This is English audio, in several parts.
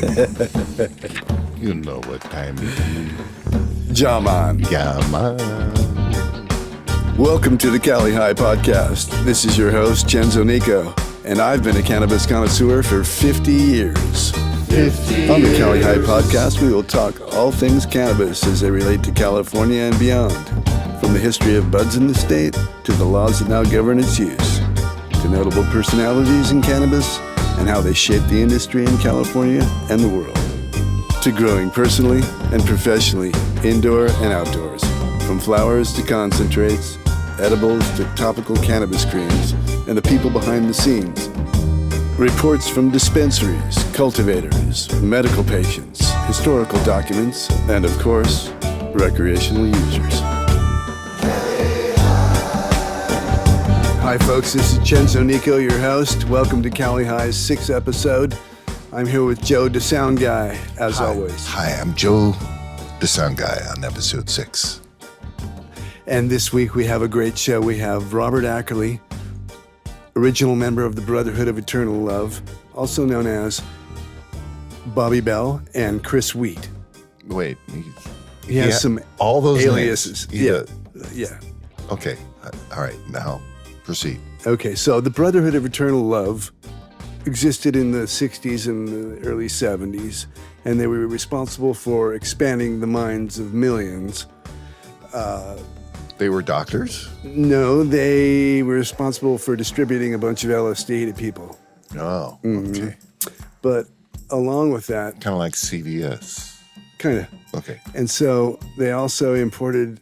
You know what time it is. Jaman. Yeah, man. Welcome to the Cali High podcast. This is your host, Chenzo Nico, and I've been a cannabis connoisseur for 50 years. 50 On the Cali High podcast, we will talk all things cannabis as they relate to California and beyond. From the history of buds in the state, to the laws that now govern its use, to notable personalities in cannabis and how they shape the industry in California and the world, to growing personally and professionally, indoor and outdoors, from flowers to concentrates, edibles to topical cannabis creams, and the people behind the scenes. Reports from dispensaries, cultivators, medical patients, historical documents, and of course, recreational users. Hi folks, this is Chenzo Nico, your host. Welcome to Cali High's 6th episode. I'm here with Joe, the sound guy, as always. Hi, I'm Joe, the sound guy on episode 6. And this week we have a great show. We have Robert Ackerly, original member of the Brotherhood of Eternal Love, also known as Bobby Bell, and Chris Wheat. Wait, He has some all those aliases. names. Yeah. Okay, all right, now proceed. Okay, so the Brotherhood of Eternal Love existed in the 60s and the early 70s, and they were responsible for expanding the minds of millions. They were doctors? No, they were responsible for distributing a bunch of LSD to people. Oh, Mm-hmm. okay. But along with that, Kind of like CVS. kind of, Okay. and so they also imported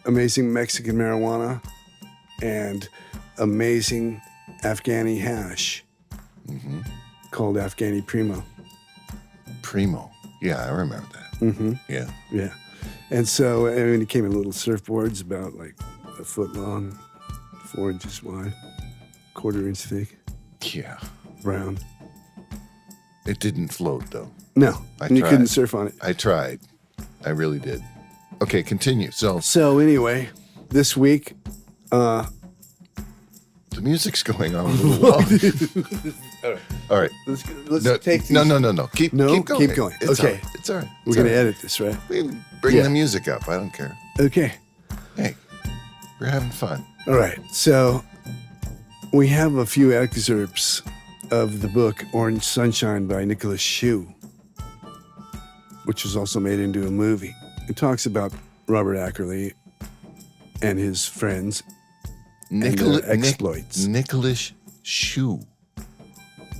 amazing Mexican marijuana and amazing Afghani hash called Afghani Primo. Primo. Yeah, I remember that. Mm-hmm. Yeah. Yeah. And so, I mean, it came in little surfboards about like a foot long, 4 inches wide, 1/4 inch thick, Yeah. brown. It didn't float, though. No, I and you tried. couldn't surf on it. I tried. I really did. Okay, continue. So So anyway, this week, the music's going on a little long. All right. let's No, take these. no. Keep going. Keep going. It's Okay. all right. It's all right. We're going to edit this, right? Bring Yeah. the music up. I don't care. Okay. Hey, we're having fun. All right. So we have a few excerpts of the book Orange Sunshine by Nicholas Shou, which was also made into a movie. It talks about Robert Ackerly and his friends and their exploits. Nicholas Shou.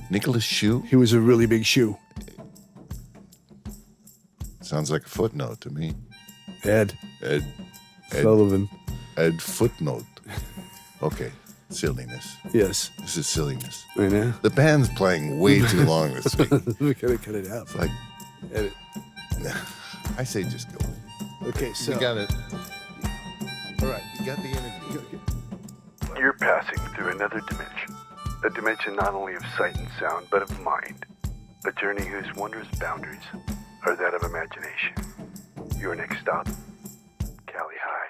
Nicholas Shou? He was a really big shoe. Sounds like a footnote to me. Ed Ed Sullivan. footnote. Okay. Silliness. Yes, This is silliness. I know. The band's playing way too long this week. We gotta cut it out. Like, Edit. I say just go. Okay, so You got it. all right. You got the interview. You're passing through another dimension. A dimension not only of sight and sound, but of mind. A journey whose wondrous boundaries are that of imagination. Your next stop, Cali High.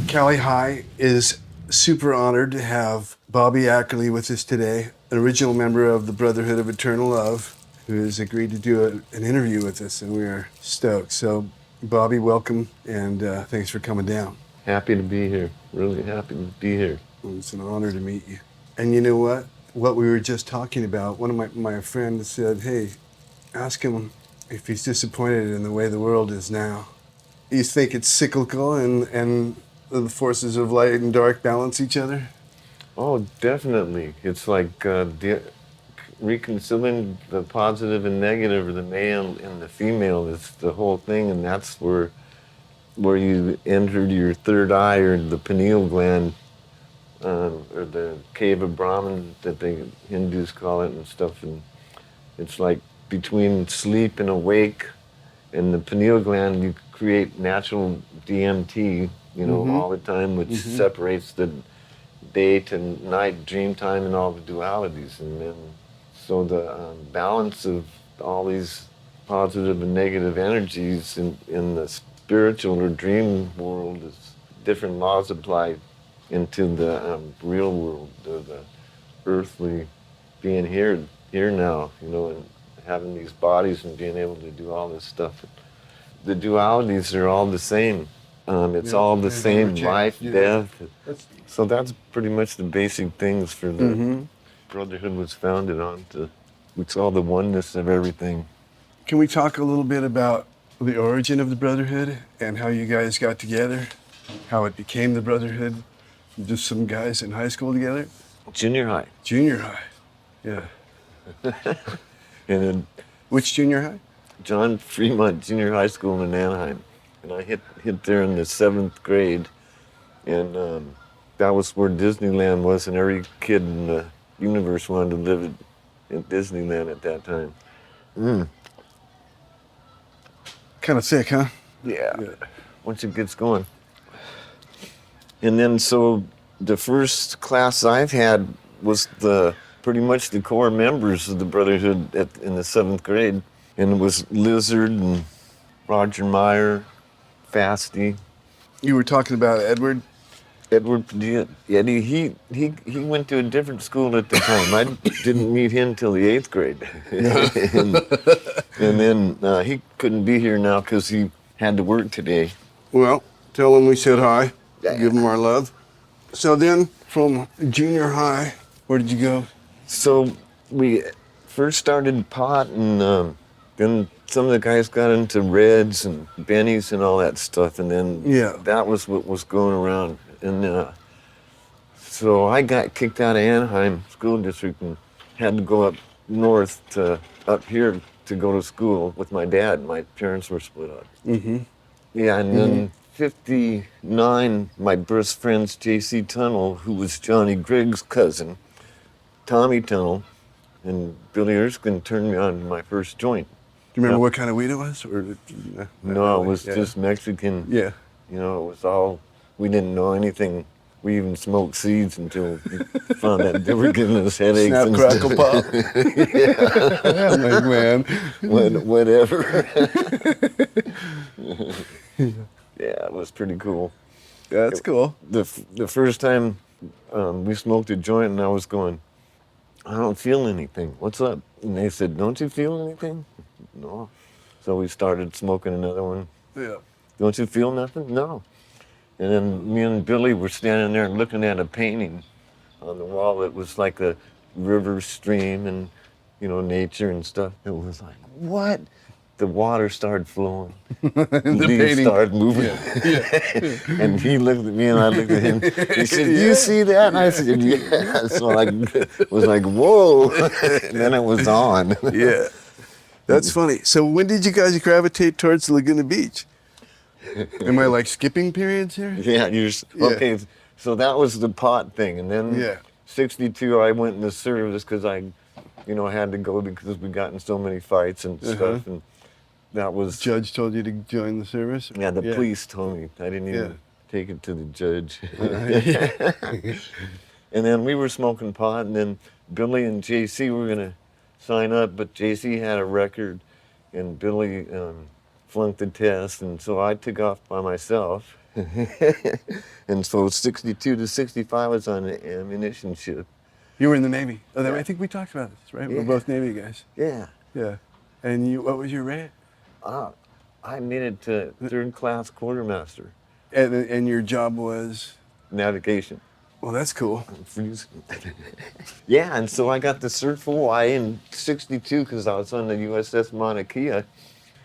Cali High is super honored to have Bobby Ackerly with us today, an original member of the Brotherhood of Eternal Love, who has agreed to do an interview with us, and we are stoked. So, Bobby, welcome, and thanks for coming down. Happy to be here. Really happy to be here. Well, it's an honor to meet you. And you know what? What we were just talking about, one of my friends said, hey, ask him if he's disappointed in the way the world is now. You think it's cyclical and the forces of light and dark balance each other? Oh, definitely. It's like reconciling the positive and negative, or the male and the female, is the whole thing, and that's where you entered your third eye, or the pineal gland, or the cave of Brahman that the Hindus call it and stuff. And it's like between sleep and awake, and the pineal gland, you create natural DMT, all the time, which separates the day to night, dream time, and all the dualities. And then, so the balance of all these positive and negative energies in the spiritual or dream world is different laws apply into the real world, the earthly being here. here now, and having these bodies and being able to do all this stuff. The dualities are all the same. It's all the same, life, death. So that's pretty much the basic things for the Brotherhood was founded on. It's all the oneness of everything. Can we talk a little bit about the origin of the Brotherhood and how you guys got together, how it became the Brotherhood? Just some guys in high school together? Junior high. Junior high, yeah. And then Which junior high? John Fremont Junior High School in Anaheim. And I hit there in the 7th grade. And that was where Disneyland was, and every kid in the universe wanted to live in Disneyland at that time. Kind of sick, huh? Yeah. Once it gets going. And then so the first class I've had was pretty much the core members of the Brotherhood in the 7th grade. And it was Lizard and Roger Meyer, Fasty. You were talking about Edward? Edward Padilla. Eddie, he went to a different school at the time. I didn't meet him till the 8th grade. and then he couldn't be here now because he had to work today. Well, tell him we said hi. Give him our love. So then, from junior high, where did you go? So we first started pot, and then some of the guys got into Reds and Bennies and all that stuff, and then that was what was going around. And so I got kicked out of Anaheim School District and had to go up north up here to go to school with my dad. My parents were split up. Yeah, and then 59, my best friend's J.C. Tunnel, who was Johnny Griggs' cousin, Tommy Tunnel, and Billy Erskine turned me on to my first joint. Do you remember what kind of weed it was? Or no, it was just Mexican. Yeah. It was all, we didn't know anything. We even smoked seeds until we found out they were giving us headaches. Snap, and crackle, stuff. pop. I'm like, man. Whatever. Yeah, it was pretty cool. That's cool. The first time we smoked a joint, and I was going, I don't feel anything. What's up? And they said, don't you feel anything? No. So we started smoking another one. Yeah. Don't you feel nothing? No. And then me and Billy were standing there looking at a painting on the wall. It was like a river stream and, nature and stuff. It was like, what? The water started flowing. The leaves painting started moving. Yeah. And he looked at me and I looked at him. He said, do you see that? And I said, yeah. So I was like, whoa. And then it was on. Yeah. That's funny. So when did you guys gravitate towards Laguna Beach? Am I like skipping periods here? Yeah, okay. So that was the pot thing. And then 62, I went in the service because I had to go because we got in so many fights and stuff. And that was... Judge told you to join the service? Yeah, the police told me. I didn't even take it to the judge. And then we were smoking pot, and then Billy and JC were going to sign up, but JC had a record, and Billy flunked the test, and so I took off by myself. And so 62 to 65, I was on an ammunition ship. You were in the Navy. Oh, I think we talked about this, right? Yeah. We're both Navy guys. Yeah. Yeah. And what was your rank? I made it to 3rd class quartermaster. And your job was? Navigation. Well, that's cool. I'm freezing. Yeah, and so I got to serve Hawaii in 62 because I was on the USS Mauna Kea.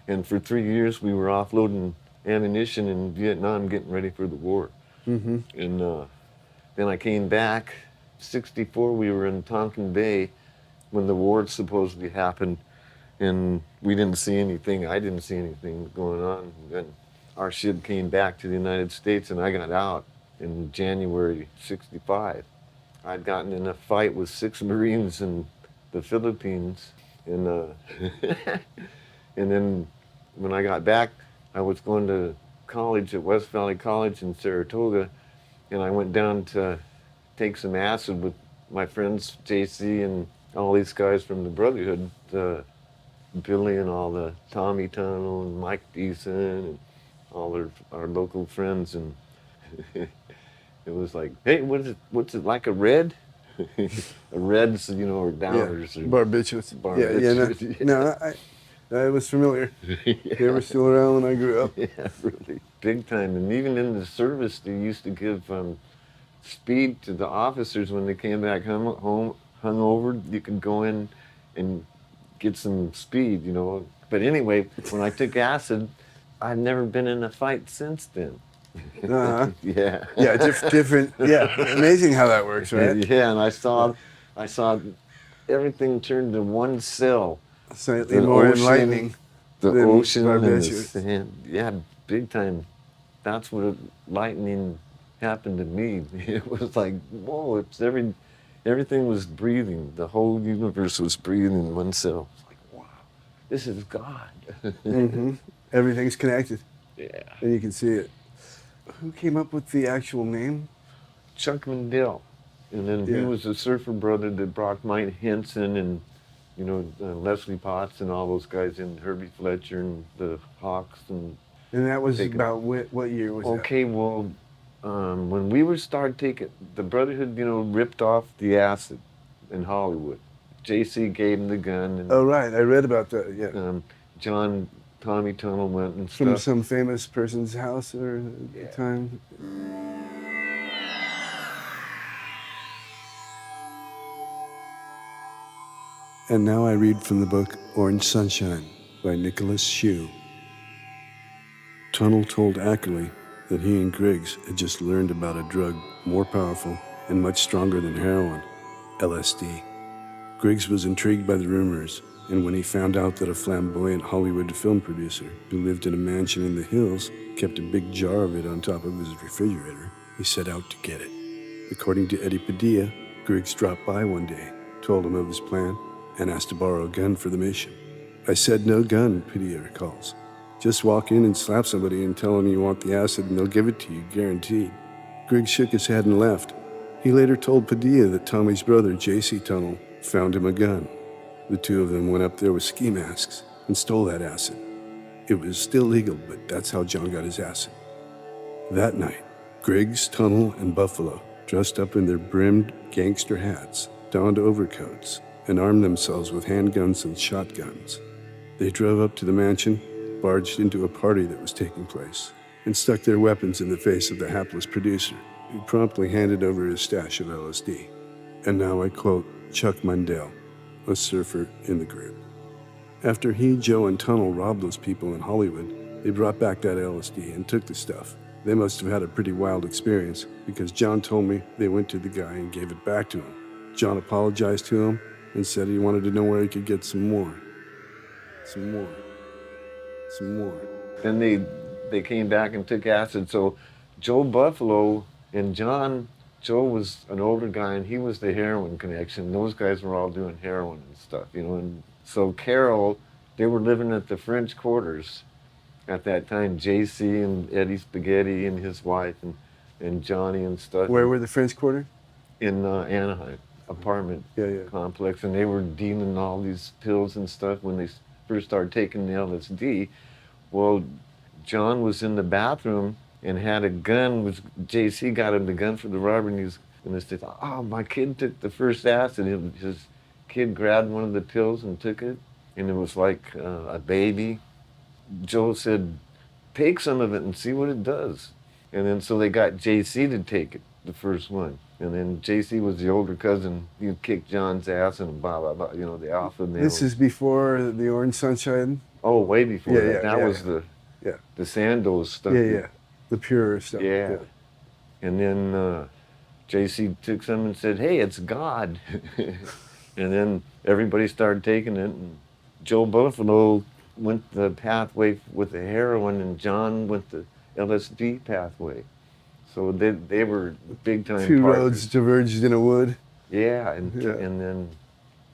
And for 3 years, we were offloading ammunition in Vietnam, getting ready for the war. And then I came back. 64, we were in Tonkin Bay when the war supposedly happened. And we didn't see anything. I didn't see anything going on. And our ship came back to the United States, and I got out in January 65. I'd gotten in a fight with 6 Marines in the Philippines. And, and then when I got back, I was going to college at West Valley College in Saratoga, and I went down to take some acid with my friends, JC, and all these guys from the Brotherhood, Billy and all the Tommy Tunnel and Mike Deason and all our local friends, and it was like, hey, what's it like a red? Reds, you know, or downers. Or Barbiturates. barbiturates. I was familiar. They were still around when I grew up. Yeah, really, big time. And even in the service, they used to give speed to the officers when they came back home hungover. You could go in and get some speed, you know. But anyway, when I took acid, I've never been in a fight since then. Uh-huh. Yeah. Yeah, different. Yeah, amazing how that works, right? Yeah, and I saw everything turn to one cell. Slightly more enlightening. The than ocean and the barbiturates. sand. Yeah, big time. That's what lightning happened to me. It was like, whoa, everything was breathing. The whole universe was breathing in one cell. It's like, wow, this is God. Mm-hmm. Everything's connected. Yeah. And you can see it. Who came up with the actual name? Chuck Mandel. And then he Yeah. was a surfer brother that brought Mike Henson and, you know, Leslie Potts and all those guys, and Herbie Fletcher and the Hawks. And that was Taken. about what year was okay, well, when we were started taking, the Brotherhood, you know, ripped off the acid in Hollywood. JC gave him the gun. And, that? Oh, right. I read about that, yeah. Tommy Tunnel went and From stuff. some famous person's house or at the time. And now I read from the book Orange Sunshine by Nicholas Shou. Tunnel told Ackerly that he and Griggs had just learned about a drug more powerful and much stronger than heroin, LSD. Griggs was intrigued by the rumors, and when he found out that a flamboyant Hollywood film producer who lived in a mansion in the hills kept a big jar of it on top of his refrigerator, he set out to get it. According to Eddie Padilla, Griggs dropped by one day, told him of his plan, and asked to borrow a gun for the mission. I said no gun, Padilla recalls. Just walk in and slap somebody and tell them you want the acid and they'll give it to you, guaranteed. Griggs shook his head and left. He later told Padilla that Tommy's brother, J.C. Tunnel, found him a gun. The two of them went up there with ski masks and stole that acid. It was still legal, but that's how John got his acid. That night, Griggs, Tunnel, and Buffalo, dressed up in their brimmed gangster hats, donned overcoats, and armed themselves with handguns and shotguns. They drove up to the mansion, barged into a party that was taking place, and stuck their weapons in the face of the hapless producer, who promptly handed over his stash of LSD. And now I quote Chuck Mandel, a surfer in the group. After he, Joe, and Tunnel robbed those people in Hollywood, they brought back that LSD and took the stuff. They must have had a pretty wild experience, because John told me they went to the guy and gave it back to him. John apologized to him and said he wanted to know where he could get some more. Some more. Then they came back and took acid. So Joe Buffalo and John, Joe was an older guy and he was the heroin connection. Those guys were all doing heroin and stuff, you know. And so Carol, they were living at the French Quarters at that time. JC and Eddie Spaghetti and his wife and Johnny and stuff. Where were the French Quarter? In Anaheim apartment complex. And they were dealing all these pills and stuff when they first started taking the LSD. Well, John was in the bathroom and had a gun. JC got him the gun for the robbery, and he was going to say, oh, my kid took the first acid. His kid grabbed one of the pills and took it, and it was like a baby. Joe said, take some of it and see what it does. And then so they got JC to take it, the first one. And then JC was the older cousin. He kicked John's ass and blah, blah, blah, you know, the alpha male. This is before the Orange Sunshine? Oh, way before that. That was the Sandoz stuff. The pure stuff. Yeah. And then JC took some and said, hey, it's God. And then everybody started taking it. And Joe Buffalo went the pathway with the heroin, and John went the LSD pathway. So they were big time Two partners. roads diverged in a wood. Yeah, and then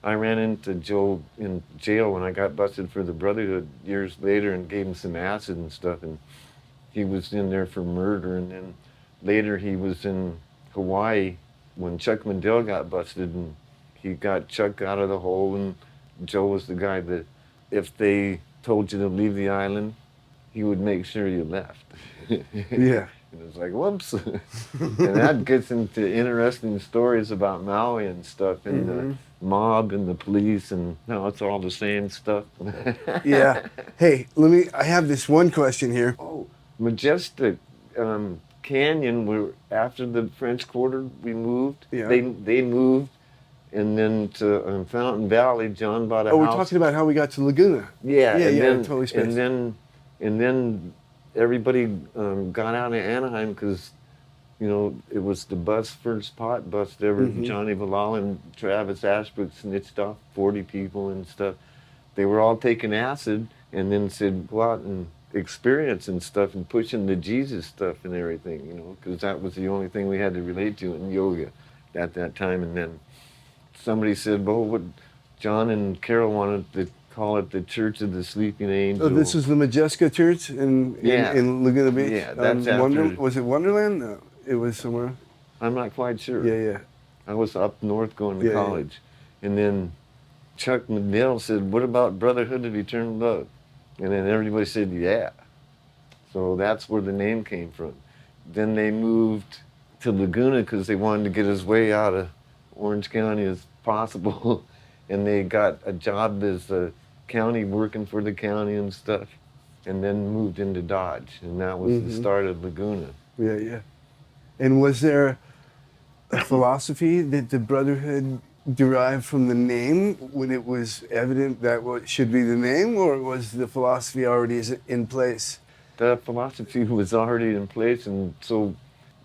I ran into Joe in jail when I got busted for the Brotherhood years later and gave him some acid and stuff, and he was in there for murder. And then later he was in Hawaii when Chuck Mandel got busted, and he got Chuck out of the hole, and Joe was the guy that if they told you to leave the island, he would make sure you left. Yeah. And it's like, whoops. And that gets into interesting stories about Maui and stuff, and the mob and the police, and no, it's all the same stuff. Yeah. Hey, I have this one question here. Oh, Majestic Canyon, after the French Quarter, we moved. Yeah. They moved, and then to Fountain Valley, John bought a house. We're talking about how we got to Laguna. Yeah, then, totally spaced. And then everybody got out of Anaheim because, it was the first pot bust ever. Johnny Valal and Travis Ashbrook snitched off 40 people and stuff. They were all taking acid and then said, go out and experience and stuff and pushing the Jesus stuff and everything, because that was the only thing we had to relate to in yoga at that time. And then somebody said, well, what John and Carol wanted to call it the Church of the Sleeping Angel. Oh, this was the Majeska Church in Laguna Beach? Yeah, that's after. Was it Wonderland? No, it was somewhere. I'm not quite sure. Yeah. I was up north going to college. And then Chuck McNeil said, what about Brotherhood of Eternal Love? And then everybody said, yeah. So that's where the name came from. Then they moved to Laguna because they wanted to get as way out of Orange County as possible. And they got a job as a county working for the county and stuff. And then moved into Dodge. And that was the start of Laguna. Yeah. And was there a philosophy that the Brotherhood derived from the name when it was evident that what should be the name, or was the philosophy already in place? The philosophy was already in place, and so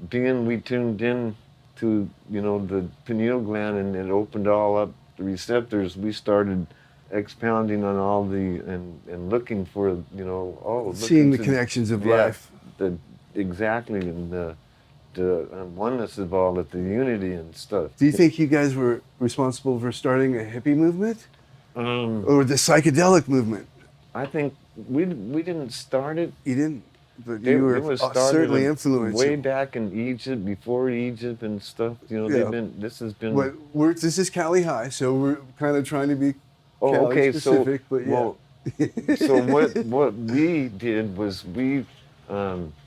being we tuned in to, the pineal gland, and it opened all up the receptors, we started expounding on all and looking for, seeing the connections of life. Exactly, and the oneness of all of the unity and stuff. Do you think you guys were responsible for starting a hippie movement? Or the psychedelic movement? I think we didn't start it. You didn't? But you were certainly influenced. Way back in Egypt, before Egypt and stuff. This has been... This is Cali High, so we're kind of trying to be Cali specific, but yeah. Well, so what we did was we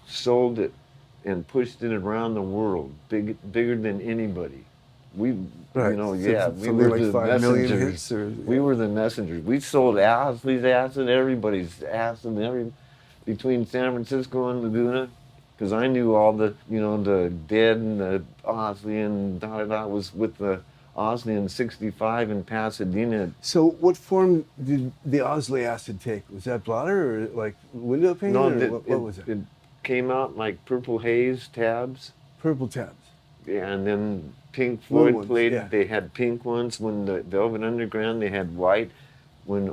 sold it and pushed it around the world, bigger than anybody. We were the messengers. We were the messengers. We sold Owsley's acid, everybody's acid, between San Francisco and Laguna, because I knew all the Dead and the Owsley and was with the Owsley in '65 in Pasadena. So what form did the Owsley acid take? Was that blotter or like window paint? No, what was it? It came out like purple haze tabs. Purple tabs. Yeah, and then Pink Floyd played. Yeah. They had pink ones. When the Velvet Underground, they had white. When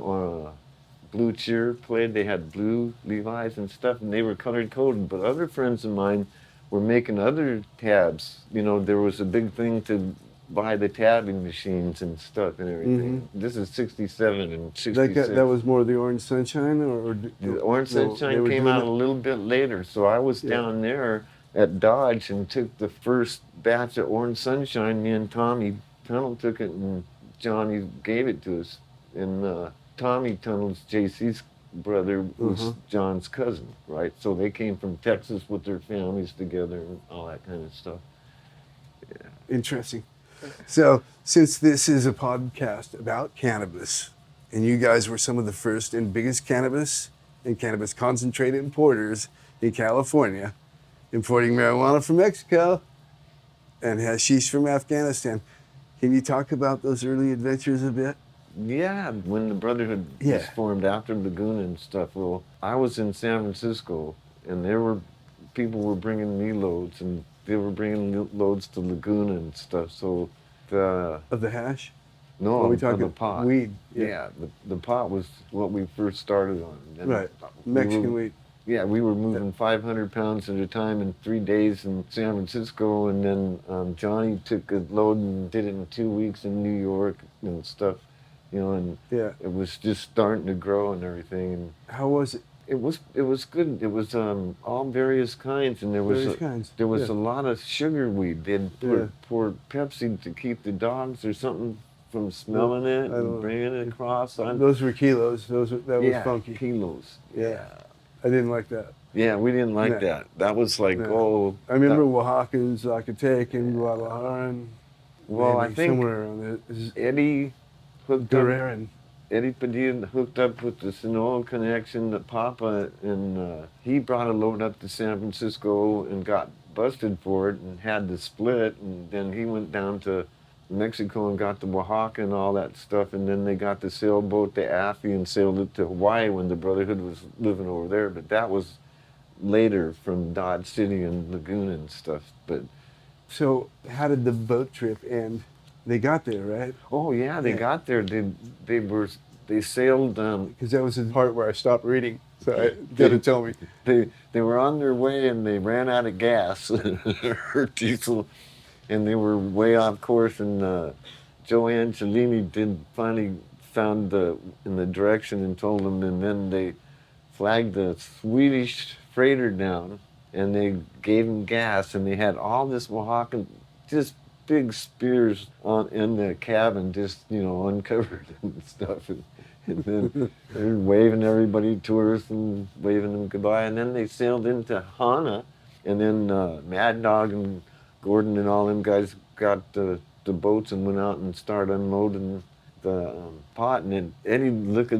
Blue Cheer played, they had blue Levi's and stuff, and they were color coded. But other friends of mine were making other tabs. There was a big thing to buy the tabbing machines and stuff and everything. This is '67 and '66. That was more the Orange Sunshine, or the Orange Sunshine came out a little bit later. So I was down there at Dodge and took the first batch of Orange Sunshine. Me and Tommy Tunnel took it, and Johnny gave it to us. And Tommy Tunnel's JC's brother was John's cousin, right? So they came from Texas with their families together and all that kind of stuff. Yeah. Interesting. So, since this is a podcast about cannabis, and you guys were some of the first and biggest cannabis and cannabis concentrate importers in California, importing marijuana from Mexico and hashish from Afghanistan, can you talk about those early adventures a bit? Yeah, when the Brotherhood was formed after Laguna and stuff. Well, I was in San Francisco, and people were bringing me loads, and they were bringing loads to Laguna and stuff. So of the hash? No, are we talking of the pot. Weed. Yeah, the pot was what we first started on. And right, Mexican weed. Yeah, we were moving 500 pounds at a time in 3 days in San Francisco, and then Johnny took a load and did it in 2 weeks in New York and stuff. And it was just starting to grow and everything. And how was it? It was good. It was all various kinds, and there was a lot of sugar weed. They'd pour Pepsi to keep the dogs or something from smelling it and bringing it across. Those were kilos. That was funky. Kilos. Yeah. I didn't like that. Yeah, we didn't like No. that. That was like, No. oh. I remember Oaxacan, Zacatecas, Guadalajara. Well, I think somewhere around there. Eddie hooked up. Guerreran. Eddie Padilla hooked up with the Sinaloa connection that Papa, and he brought a load up to San Francisco and got busted for it and had to split, and then he went down to Mexico and got the Oaxaca and all that stuff, and then they got the sailboat, the Affy, and sailed it to Hawaii when the Brotherhood was living over there, but that was later from Dodge City and Laguna and stuff. But So how did the boat trip end? They got there, right? oh yeah, they got there. They sailed. Because that was the part where I stopped reading. So you got to tell me. They were on their way and they ran out of gas or diesel, and they were way off course. And Joe Angelini finally found in the direction and told them, and then they flagged the Swedish freighter down and they gave them gas, and they had all this Oaxacan, just big spears in the cabin, just uncovered and stuff. And then they're waving everybody, tourists, and waving them goodbye. And then they sailed into Hana, and then Mad Dog and Gordon and all them guys got the boats and went out and started unloading the pot. And then Eddie looked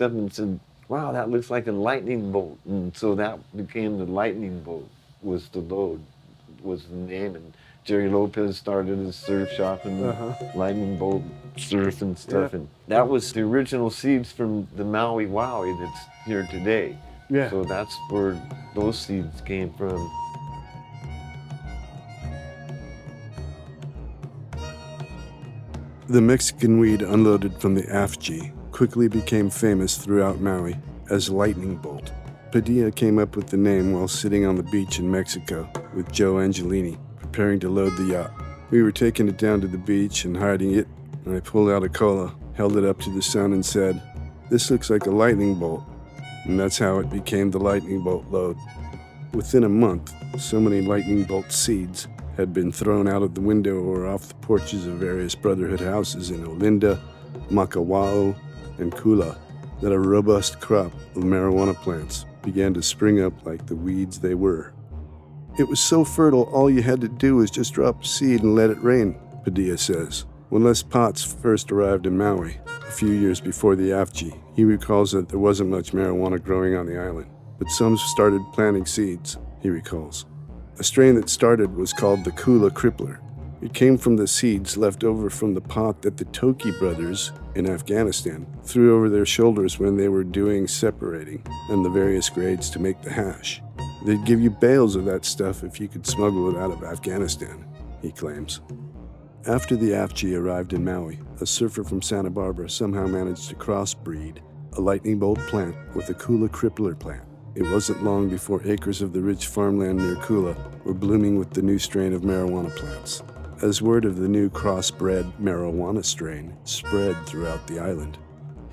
up and said, "Wow, that looks like a lightning bolt." And so that became the lightning bolt. Was the load, was the name. And Jerry Lopez started his surf shop and lightning bolt surf and stuff. And that was the original seeds from the Maui Wowie that's here today. Yeah. So that's where those seeds came from. The Mexican weed unloaded from the AFG quickly became famous throughout Maui as Lightning Bolt. Padilla came up with the name while sitting on the beach in Mexico with Joe Angelini, preparing to load the yacht. We were taking it down to the beach and hiding it, and I pulled out a cola, held it up to the sun, and said, "This looks like a lightning bolt." And that's how it became the Lightning Bolt load. Within a month, so many lightning bolt seeds had been thrown out of the window or off the porches of various Brotherhood houses in Olinda, Makawao, and Kula that a robust crop of marijuana plants began to spring up like the weeds they were. It was so fertile, all you had to do was just drop a seed and let it rain, Padilla says. When Les Potts first arrived in Maui, a few years before the AFG, he recalls that there wasn't much marijuana growing on the island, but some started planting seeds, he recalls. A strain that started was called the Kula Crippler. It came from the seeds left over from the pot that the Toki brothers in Afghanistan threw over their shoulders when they were doing separating and the various grades to make the hash. They'd give you bales of that stuff if you could smuggle it out of Afghanistan, he claims. After the AFG arrived in Maui, a surfer from Santa Barbara somehow managed to crossbreed a lightning bolt plant with a Kula Crippler plant. It wasn't long before acres of the rich farmland near Kula were blooming with the new strain of marijuana plants. As word of the new crossbred marijuana strain spread throughout the island,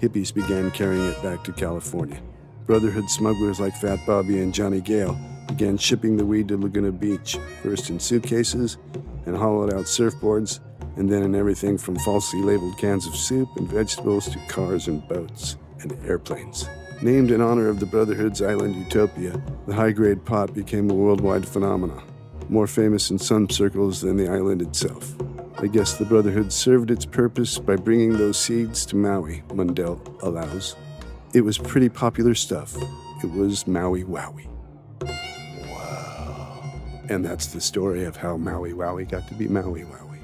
hippies began carrying it back to California. Brotherhood smugglers like Fat Bobby and Johnny Gale began shipping the weed to Laguna Beach, first in suitcases and hollowed-out surfboards, and then in everything from falsely labeled cans of soup and vegetables to cars and boats and airplanes. Named in honor of the Brotherhood's island utopia, the high-grade pot became a worldwide phenomenon, more famous in some circles than the island itself. I guess the Brotherhood served its purpose by bringing those seeds to Maui, Mundell allows. It was pretty popular stuff. It was Maui Wowie. Wow. And that's the story of how Maui Wowie got to be Maui Wowie.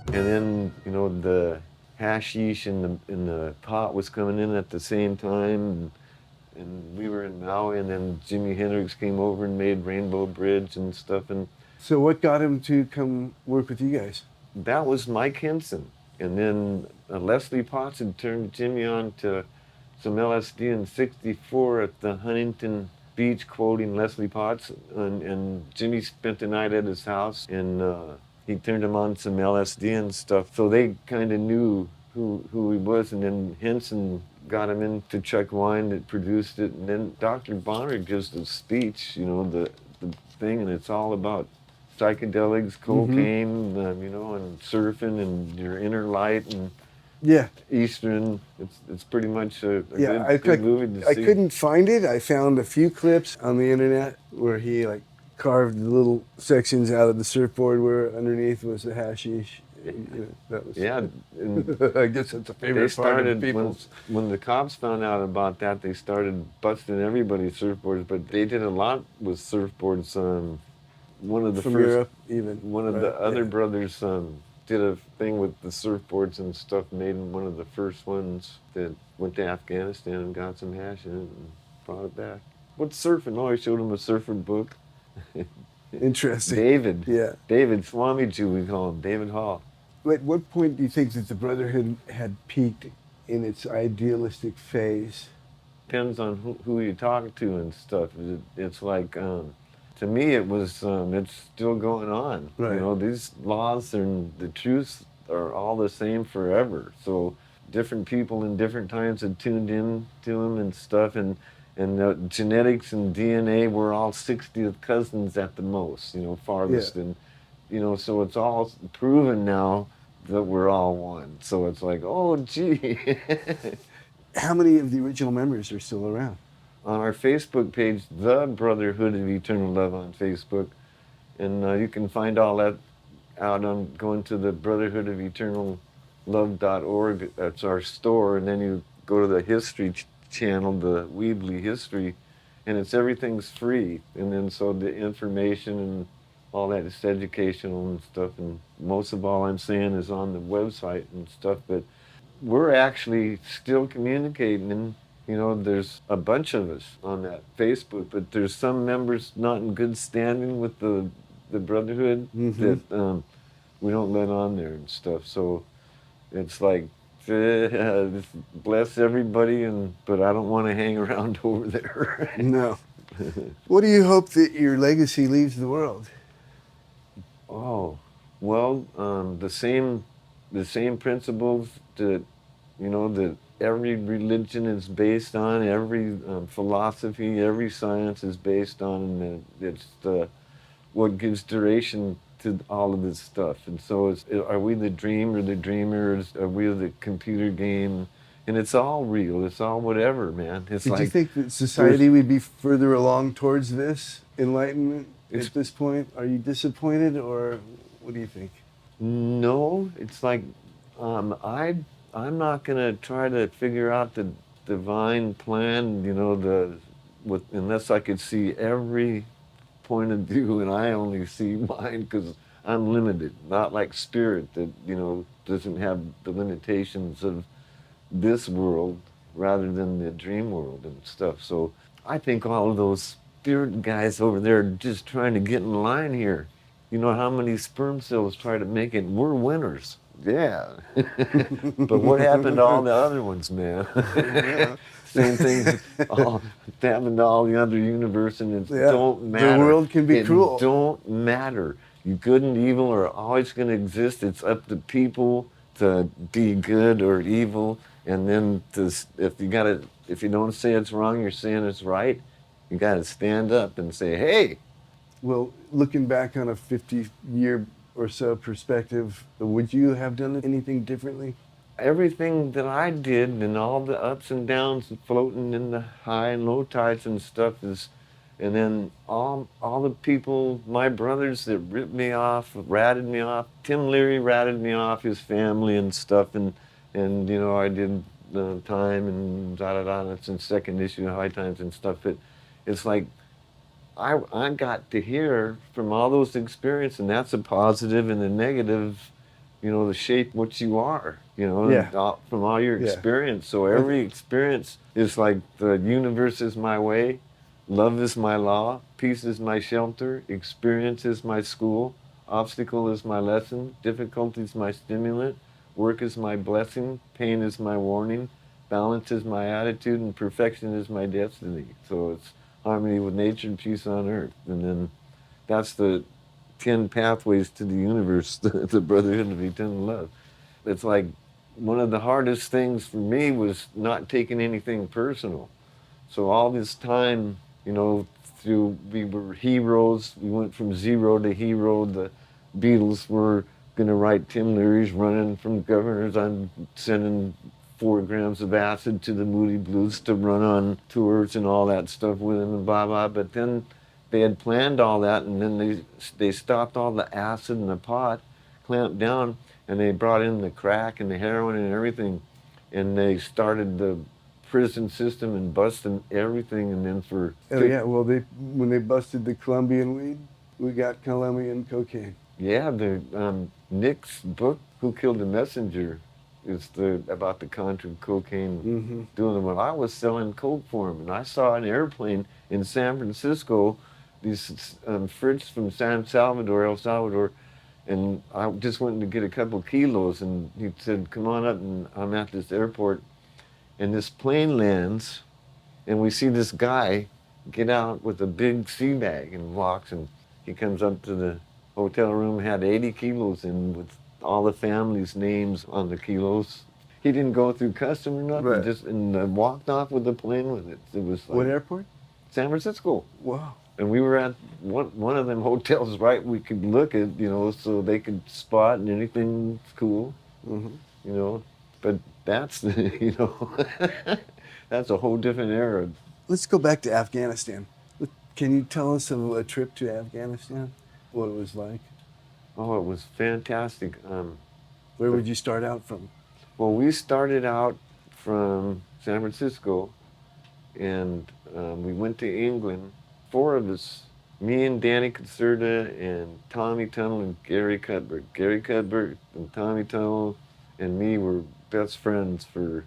And then, the hashish and the pot was coming in at the same time, and we were in Maui, and then Jimi Hendrix came over and made Rainbow Bridge and stuff. And So what got him to come work with you guys? that was Mike Henson. And then Leslie Potts had turned Jimmy on to some LSD in '64 at the Huntington Beach, quoting Leslie Potts. And Jimmy spent the night at his house, and he turned him on some LSD and stuff. So they kind of knew who he was. And then Henson got him into Chuck Wine that produced it. And then Dr. Bonner gives the speech, the thing, and it's all about psychedelics, cocaine, and surfing and your inner light. And Yeah. Eastern. It's pretty much a Yeah, good movie to I see. couldn't find it. I found a few clips on the internet where he like carved little sections out of the surfboard where underneath was the hashish. That was Yeah, and I guess that's a they favorite part of started people's. when the cops found out about that. They started busting everybody's surfboards, but they did a lot with surfboards. One of the From first, Europe, even. one of right? the other Yeah. brothers did a thing with the surfboards and stuff. Made one of the first ones that went to Afghanistan and got some hash in it and brought it back. What's surfing? Oh, I showed him a surfing book. Interesting. David. Yeah. David Swamiju, we call him. David Hall. At what point do you think that the Brotherhood had peaked in its idealistic phase? Depends on who you talk to and stuff. It's like, to me, it was, it's still going on. Right. You know, these laws and the truths are all the same forever. So different people in different times had tuned in to them and stuff. And genetics and DNA, we're all 60th cousins at the most, you know, farthest. Yeah. And, you know, so it's all proven now that we're all one. So it's like, oh, gee. How many of the original members are still around? On our Facebook page, the Brotherhood of Eternal Love on Facebook. And you can find all that out on going to the Brotherhood of Eternal Love.org. That's our store. And then you go to the history channel, the Weebly History, and everything's free. And then so the information and all that is educational and stuff. And most of all I'm saying is on the website and stuff. But we're actually still communicating, and you know, there's a bunch of us on that Facebook, but there's some members not in good standing with the Brotherhood that we don't let on there and stuff. So it's like, bless everybody, but I don't want to hang around over there. No. What do you hope that your legacy leaves the world? Oh, well, the same principles that, you know, that every religion is based on, every philosophy, every science is based on, and it's what gives duration to all of this stuff. And so are we the dream or the dreamers? Are we the computer game? And it's all real. It's all whatever, man. It's Did like, you think that society would be further along towards this enlightenment It's- at this point? Are you disappointed, or what do you think? No, it's like I'm not gonna try to figure out the divine plan, you know, unless I could see every point of view, and I only see mine because I'm limited. Not like spirit that, you know, doesn't have the limitations of this world, rather than the dream world and stuff. So I think all of those spirit guys over there are just trying to get in line here. You know how many sperm cells try to make it? We're winners. Yeah. But what happened to all the other ones, man? Same thing happened to all the other universe, and it Yeah, don't matter. the world can be cruel. It don't matter. You good and evil are always going to exist. It's up to people to be good or evil, and then if you don't say it's wrong, you're saying it's right. You got to stand up and say, hey. Well, looking back on a 50-year or so perspective, would you have done anything differently? Everything that I did and all the ups and downs and floating in the high and low tides and stuff and then all the people, my brothers that ripped me off, ratted me off. Tim Leary ratted me off, his family and stuff, and you know, I did the time and da-da-da, it's in second issue, High Times and stuff, but it's like, I got to hear from all those experiences, and that's a positive and a negative, you know, to shape what you are, you know, Yeah. from all your experience. So every experience is like the universe is my way, love is my law, peace is my shelter, experience is my school, obstacle is my lesson, difficulty is my stimulant, work is my blessing, pain is my warning, balance is my attitude, and perfection is my destiny. So it's harmony with nature and peace on earth. And then that's the 10 pathways to the universe, the Brotherhood of Eternal Love. It's like one of the hardest things for me was not taking anything personal. So all this time, you know, we were heroes. We went from zero to hero. The Beatles were gonna write Tim Leary's running from governors. I'm sending 4 grams of acid to the Moody Blues to run on tours and all that stuff with him and blah blah. But then they had planned all that, and then they stopped all the acid in the pot, clamped down, and they brought in the crack and the heroin and everything, and they started the prison system and busting everything. And then Well, when they busted the Colombian weed, we got Colombian cocaine. Yeah, Nick's book, Who Killed the Messenger, is about the Contra cocaine doing it. When I was selling coke for him, and I saw an airplane in San Francisco, these Fritz from San Salvador, El Salvador, and I just went to get a couple kilos, and he said, come on up, and I'm at this airport, and this plane lands, and we see this guy get out with a big sea bag and walks, and he comes up to the hotel room, had 80 kilos in with all the family's names on the kilos. He didn't go through custom or nothing, Right. just walked off with the plane with it. It was like What airport? San Francisco. Wow. And we were at one of them hotels we could look at, so they could spot and anything's cool, But that's, that's a whole different era. Let's go back to Afghanistan. Can you tell us of a trip to Afghanistan? What it was like? Oh, it was fantastic. Where would you start out from? Well, we started out from San Francisco, and we went to England. 4 of us, me and Danny Caserta and Tommy Tunnell and Gary Cuthbert. Gary Cuthbert and Tommy Tunnell and me were best friends for,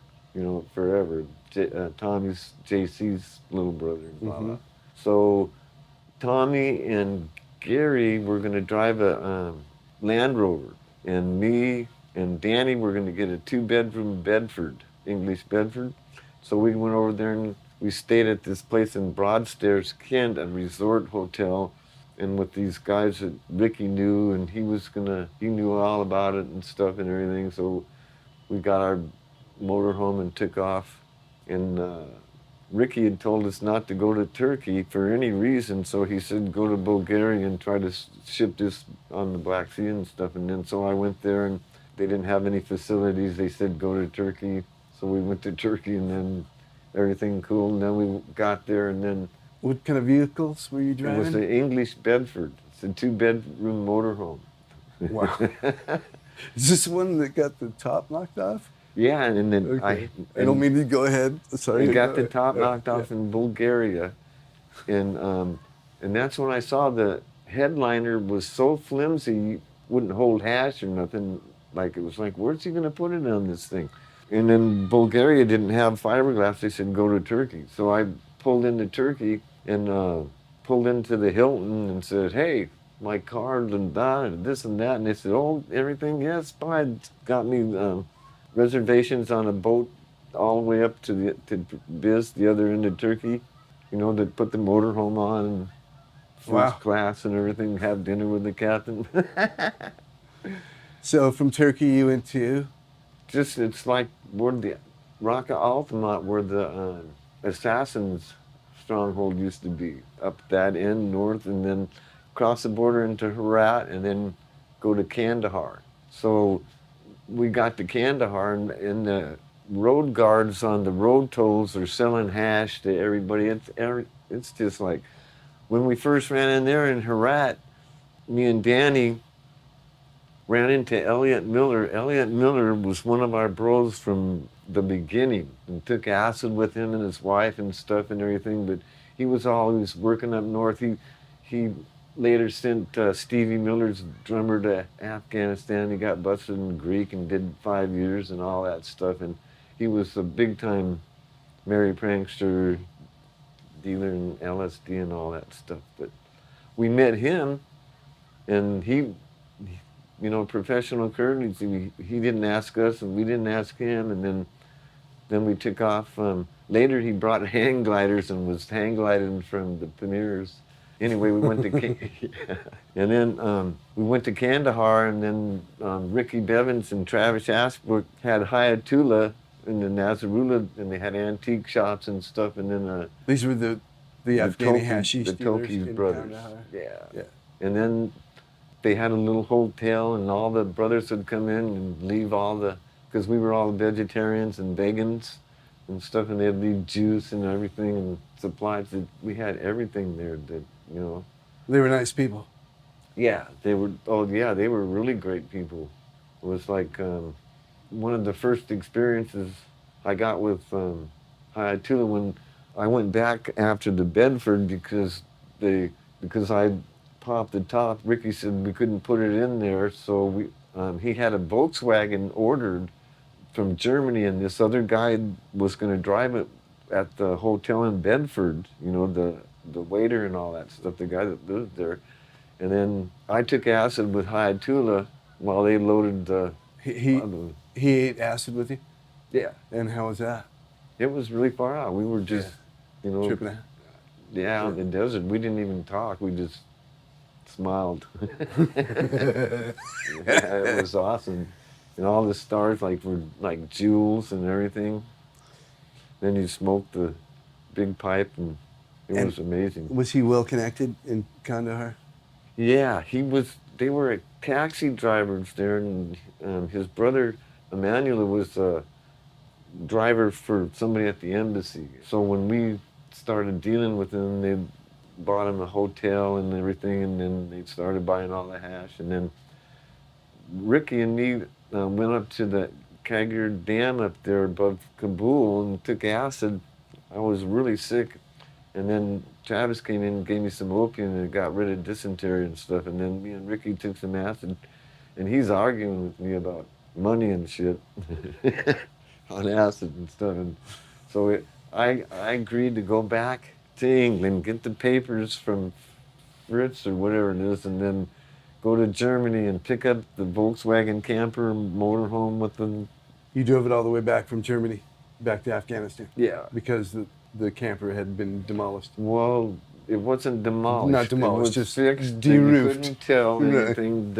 forever. Tommy's JC's little brother. Blah, blah. So Tommy and Gary were going to drive a Land Rover, and me and Danny were going to get a 2-bedroom Bedford, English Bedford. So we went over there and we stayed at this place in Broadstairs, Kent, a resort hotel, and with these guys that Ricky knew, and he knew all about it and stuff and everything. So we got our motorhome and took off, and Ricky had told us not to go to Turkey for any reason, so he said go to Bulgaria and try to ship this on the Black Sea and stuff. And then so I went there, and they didn't have any facilities. They said go to Turkey, so we went to Turkey, and then everything cool. And then we got there, and then What kind of vehicles were you it driving? was an English Bedford. It's a 2-bedroom motorhome. Wow. Is this one that got the top knocked off? Yeah, and then Okay. I don't mean to go ahead. Sorry. I got the top knocked off in Bulgaria, and that's when I saw the headliner was so flimsy, you wouldn't hold hash or nothing. Like it was like, where's he gonna put it on this thing? And then Bulgaria didn't have fiberglass. They said go to Turkey. So I pulled into Turkey and pulled into the Hilton and said, hey, my card and that and this and that. And they said, oh, everything, yes, fine. Got me reservations on a boat all the way up to Biz, the other end of Turkey, that put the motorhome on and first class and everything, have dinner with the captain. So from Turkey you went to? It's like where the Raqqa Altamont, where the assassins' stronghold used to be, up that end north, and then cross the border into Herat, and then go to Kandahar. So we got to Kandahar, and the road guards on the road tolls are selling hash to everybody. It's just like, when we first ran in there in Herat, me and Danny ran into Elliot Miller. Elliot Miller was one of our bros from the beginning, and took acid with him and his wife and stuff and everything, but he was always working up north. He later sent Stevie Miller's drummer to Afghanistan. He got busted in Greek and did 5 years and all that stuff, and he was a big-time merry prankster, dealer in LSD and all that stuff. But we met him, and he professional courtesy. He didn't ask us, and we didn't ask him, and then we took off. Later, he brought hang gliders and was hang gliding from the Pamirs. Anyway, we went to and then we went to Kandahar, and then Ricky Bevins and Travis Ashbrook had Hayatullah in the Nasrullah, and they had antique shops and stuff, and then These were the Afghani hashish the dealers Toki's in brothers. Kandahar. Yeah. Yeah. And then they had a little hotel, and all the brothers would come in and leave all the, because we were all vegetarians and vegans and stuff, and they'd leave juice and everything and supplies. We had everything there that, you know. They were nice people. Yeah, they were, oh yeah, they were really great people. It was like one of the first experiences I got with Hayatula when I went back after the Bedford because I popped the top. Ricky said we couldn't put it in there, so he had a Volkswagen ordered from Germany, and this other guy was going to drive it at the hotel in Bedford. You know, the waiter and all that stuff, the guy that lived there. And then I took acid with Hayatula while they loaded the. He ate acid with you? Yeah. And how was that? It was really far out. We were just, you know. Tripping out? Yeah, out in the desert. We didn't even talk. We just smiled. Yeah, it was awesome. And all the stars were like jewels and everything. Then you smoked the big pipe, and it was amazing. Was he well connected in Kandahar? Yeah, he was. They were taxi drivers there, and his brother Emmanuel was a driver for somebody at the embassy. So when we started dealing with him, they bought him a hotel and everything, and then they started buying all the hash. And then Ricky and me went up to the Kagir Dam up there above Kabul and took acid. I was really sick. And then Travis came in and gave me some opium, and it got rid of dysentery and stuff. And then me and Ricky took some acid, and he's arguing with me about money and shit on acid and stuff. And so I agreed to go back to England, get the papers from Fritz or whatever it is, and then go to Germany and pick up the Volkswagen camper motorhome with them. You drove it all the way back from Germany, back to Afghanistan? Yeah. Because the camper had been demolished? Well, it wasn't demolished. Not demolished, it was just fixed. de-roofed. You couldn't tell anything.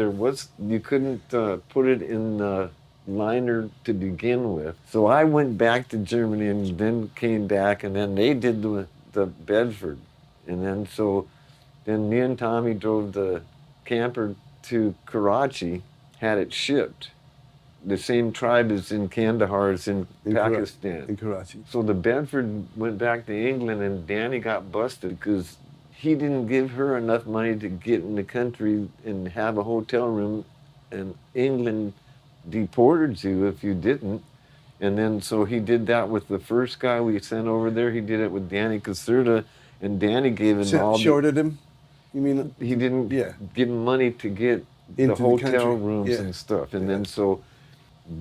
You couldn't put it in the liner to begin with. So I went back to Germany and then came back, and then they did the Bedford. And then me and Tommy drove the camper to Karachi, had it shipped. The same tribe as in Kandahar as in Pakistan. In Karachi. So the Bedford went back to England, and Danny got busted because he didn't give her enough money to get in the country and have a hotel room, and England deported you if you didn't. And then so he did that with the first guy we sent over there. He did it with Danny Caserta, and Danny gave him all. Shorted him? You mean? He didn't give him money to get into the hotel rooms and stuff. And then so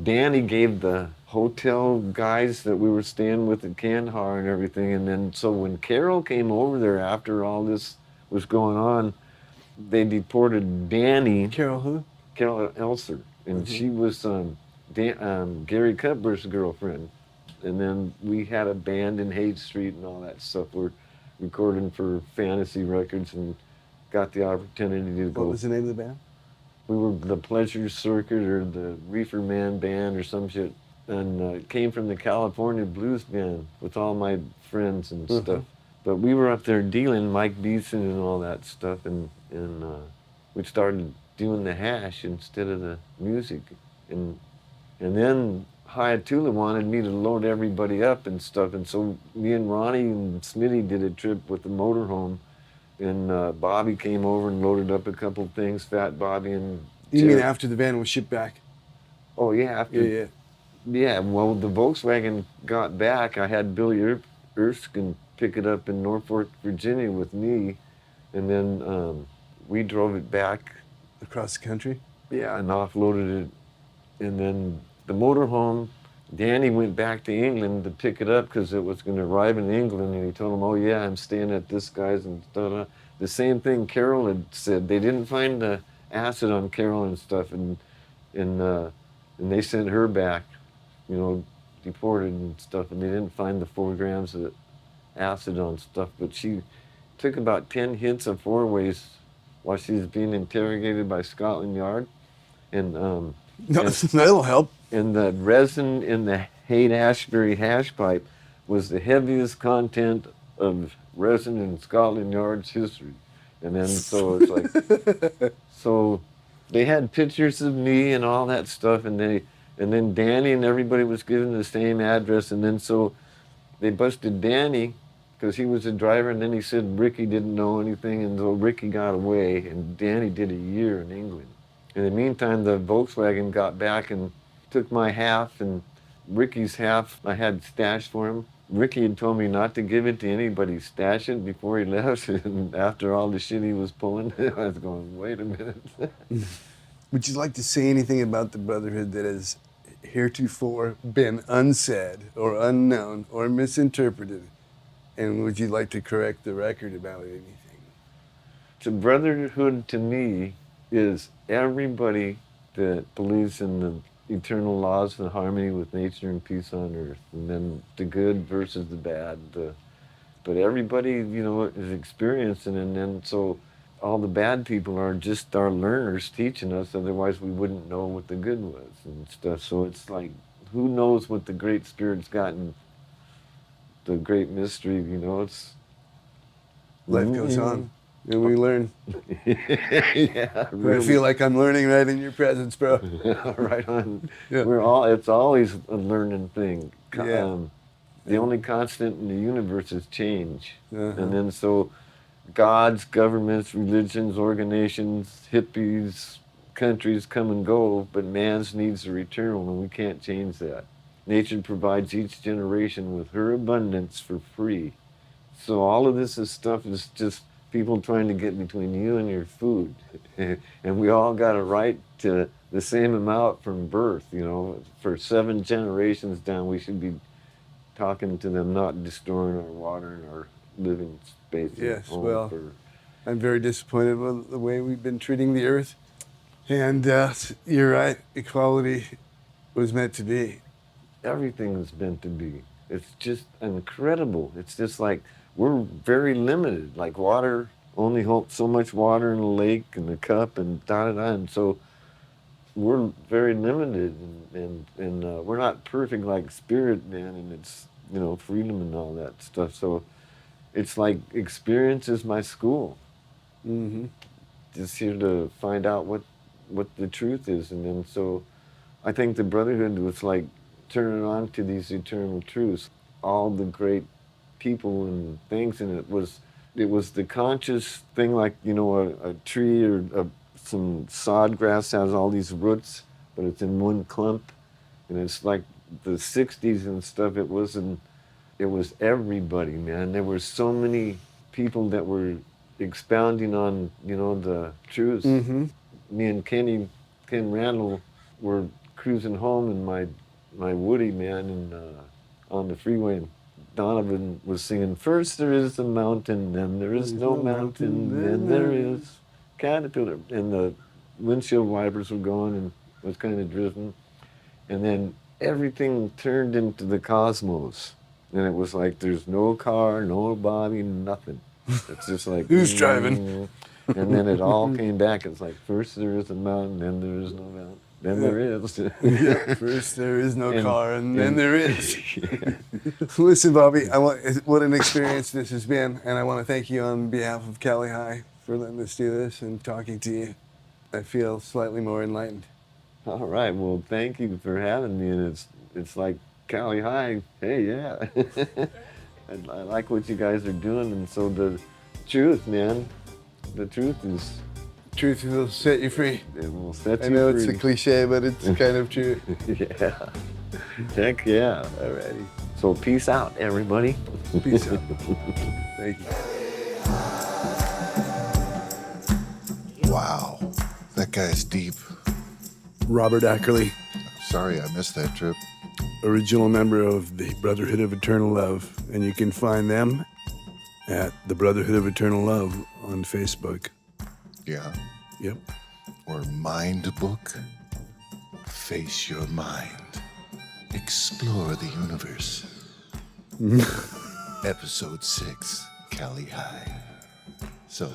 Danny gave the hotel guys that we were staying with in Kandahar and everything. And then so when Carol came over there after all this was going on, they deported Danny. Carol who? Carol Elser. And she was Gary Cutler's girlfriend. And then we had a band in Haight Street and all that stuff. We're recording for Fantasy Records and got the opportunity to go. What was the name of the band? We were the Pleasure Circuit or the Reefer Man Band or some shit. And it came from the California Blues Band with all my friends and stuff. But we were up there dealing, Mike Beeson and all that stuff. And we started doing the hash instead of the music. And then Hayatula wanted me to load everybody up and stuff. And so me and Ronnie and Smitty did a trip with the motorhome. And Bobby came over and loaded up a couple things, Fat Bobby and You mean after the van was shipped back? Oh, yeah. After, yeah, well, the Volkswagen got back. I had Billy Erskine pick it up in Norfolk, Virginia with me. And then we drove it back. Across the country? Yeah, and offloaded it. And then the motorhome, Danny went back to England to pick it up because it was going to arrive in England, and he told him, oh yeah, I'm staying at this guy's and da-da. The same thing Carol had said. They didn't find the acid on Carol and stuff, and they sent her back, you know, deported and stuff, and they didn't find the 4 grams of acid on stuff, but she took about 10 hits of 4-ways while she was being interrogated by Scotland Yard, and that'll help. And the resin in the Haight-Ashbury hash pipe was the heaviest content of resin in Scotland Yard's history. And then so it's like, so They had pictures of me and all that stuff, and then Danny and everybody was given the same address, and then so they busted Danny because he was a driver, and then he said Ricky didn't know anything, and so Ricky got away, and Danny did a year in England. In the meantime, the Volkswagen got back and took my half, and Ricky's half I had stashed for him. Ricky had told me not to give it to anybody, stash it before he left, and after all the shit he was pulling, I was going, wait a minute. Would you like to say anything about the Brotherhood that has heretofore been unsaid or unknown or misinterpreted? And would you like to correct the record about anything? The Brotherhood to me is everybody that believes in the eternal laws and harmony with nature and peace on earth, and then the good versus the bad. But everybody, is experiencing, and then so all the bad people are just our learners teaching us, otherwise we wouldn't know what the good was and stuff. So it's like, who knows what the Great Spirit's got in the great mystery, it's... Life goes on, and we learn. Yeah, really. I feel like I'm learning right in your presence, bro. Right on. Yeah. It's always a learning thing. Yeah. The only constant in the universe is change. Uh-huh. And then so gods, governments, religions, organizations, hippies, countries come and go, but man's needs are eternal, and we can't change that. Nature provides each generation with her abundance for free. So all of this stuff is just people trying to get between you and your food. And we all got a right to the same amount from birth, For 7 generations down, we should be talking to them, not destroying our water and our living space. Yes, well, I'm very disappointed with the way we've been treating the earth. And you're right, equality was meant to be. Everything is meant to be. It's just incredible. It's just like we're very limited. Like water, only hold so much water in a lake and a cup and da-da-da. And so we're very limited, and we're not perfect like spirit, man, and it's, freedom and all that stuff. So it's like experience is my school. Mm-hmm. Just here to find out what the truth is. And then so I think the Brotherhood was like turning on to these eternal truths. All the great people and things, and it was the conscious thing, like, a tree or some sod grass has all these roots, but it's in one clump. And it's like the 60s and stuff, it was everybody, man. There were so many people that were expounding on, the truths. Mm-hmm. Me and Ken Randall were cruising home in my Woody, man, and on the freeway, and Donovan was singing, first there is a mountain, then there is no mountain, then there is caterpillar. And the windshield wipers were going and was kind of drifting. And then everything turned into the cosmos. And it was like, there's no car, no Bobby, nothing. It's just like... Who's driving? And then it all came back. It's like, first there is a mountain, then there is no mountain. Then there is. Yeah, first there is no car, and then there is. Yeah. Listen, Bobby, what an experience this has been, and I want to thank you on behalf of Cali High for letting us do this and talking to you. I feel slightly more enlightened. All right, well, thank you for having me, and it's like Cali High, hey, yeah. I like what you guys are doing, and so the truth, man, the truth is... Truth will set you free. It will set you free. I know it's a cliche, but it's kind of true. Yeah. Heck yeah. Alrighty. So peace out, everybody. Peace out. Thank you. Wow, that guy's deep. Robert Ackerly, Sorry I missed that trip. original member of the Brotherhood of Eternal Love, and you can find them at the Brotherhood of Eternal Love on Facebook. Yeah. Yep. Or Mind Book. Face your mind. Explore the universe. Episode 6, Cali High. So,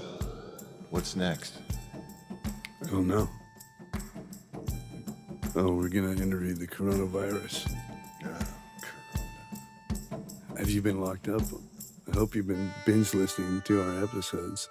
what's next? I don't know. Oh, we're gonna interview the coronavirus. Have you been locked up? I hope you've been binge listening to our episodes.